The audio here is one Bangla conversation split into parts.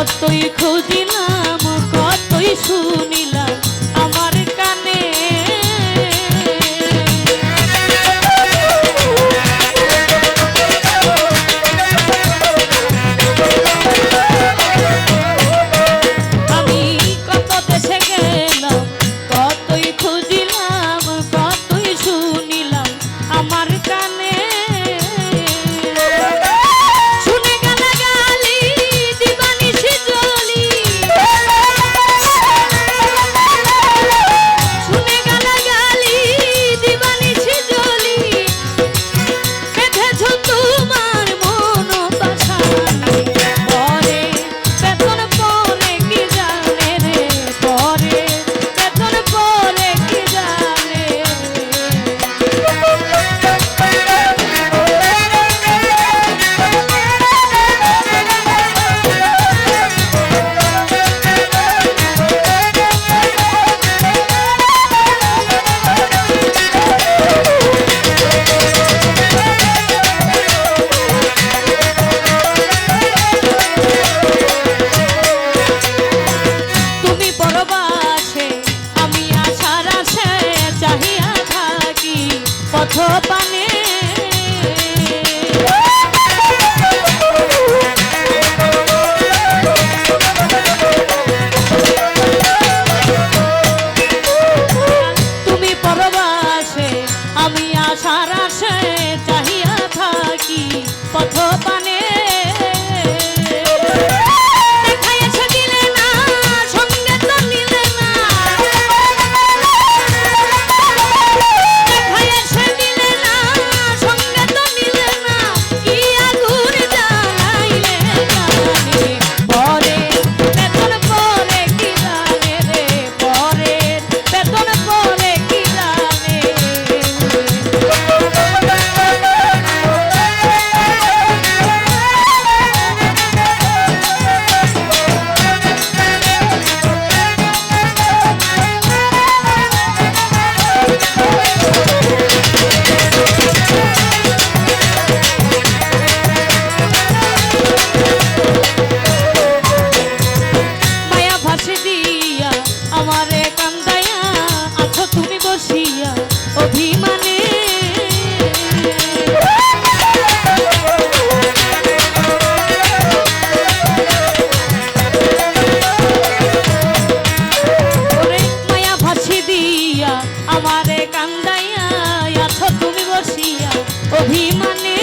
কতই খুঁজিলাম কতই শুনিলাম আমার কানে আমি কত দেশে গেলাম কতই খুঁজিলাম কতই শুনিলাম আমার কানে পথ পানে তুমি পরবাসে আমি আশার আশে চাহিয়া থাকি পথ পানে আমারে কান্দায়া আছো তুমি বসিয়া অভিমানে ওরে মায়া ভাসি দিয়া আমারে কান্দায়া আছো তুমি বসিয়া অভিমানে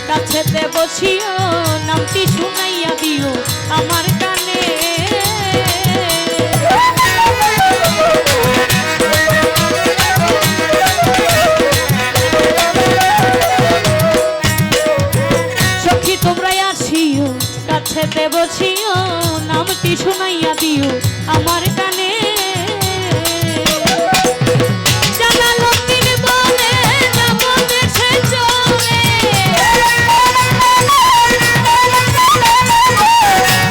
কাছেতে বসিও নামটি শুনাইয়া দিও আমার কানে দেবছিও নামটি শুনাইয়া দিও আমার কানে জালালউদ্দিন বলে যাব দেশে চলে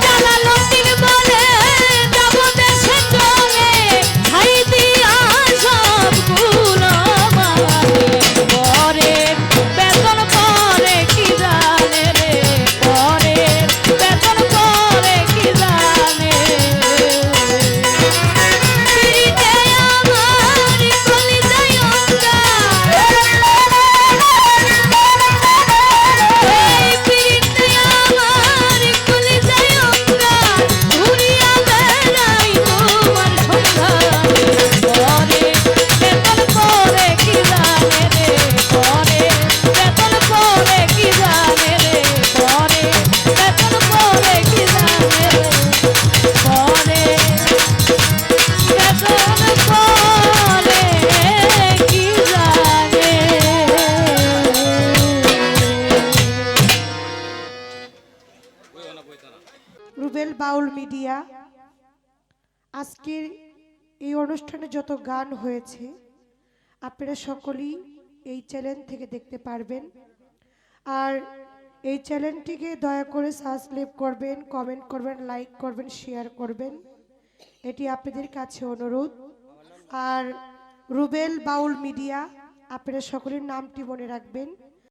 জালালউদ্দিন বলে যাব দেশে চলে ছাই দিয়া সবগুলো মারে পরে বেতন পরে কি জানে রে পরে বেতন পরে কি জানে পিরিতে আমার কলিজায় এই পিরিতে আমার কলিজায় ঘুরিয়া বেড়াই তোমার সন্ধানে পরে বেতন পরে কি জানে রে পরে বেতন পরে কি জানে রে পরে বেতন পরে কি জানে রে পরে বেতন পরে কি জানে রুবেল বাউল মিডিয়া আজকের এই অনুষ্ঠানে যত গান হয়েছে আপনারা সকলেই এই চ্যানেল থেকে দেখতে পারবেন। আর এই চ্যানেলটিকে দয়া করে সাবস্ক্রাইব করবেন, কমেন্ট করবেন, লাইক করবেন, শেয়ার করবেন, এটি আপনাদের কাছে অনুরোধ। আর রুবেল বাউল মিডিয়া আপনারা সকলের নামটি মনে রাখবেন।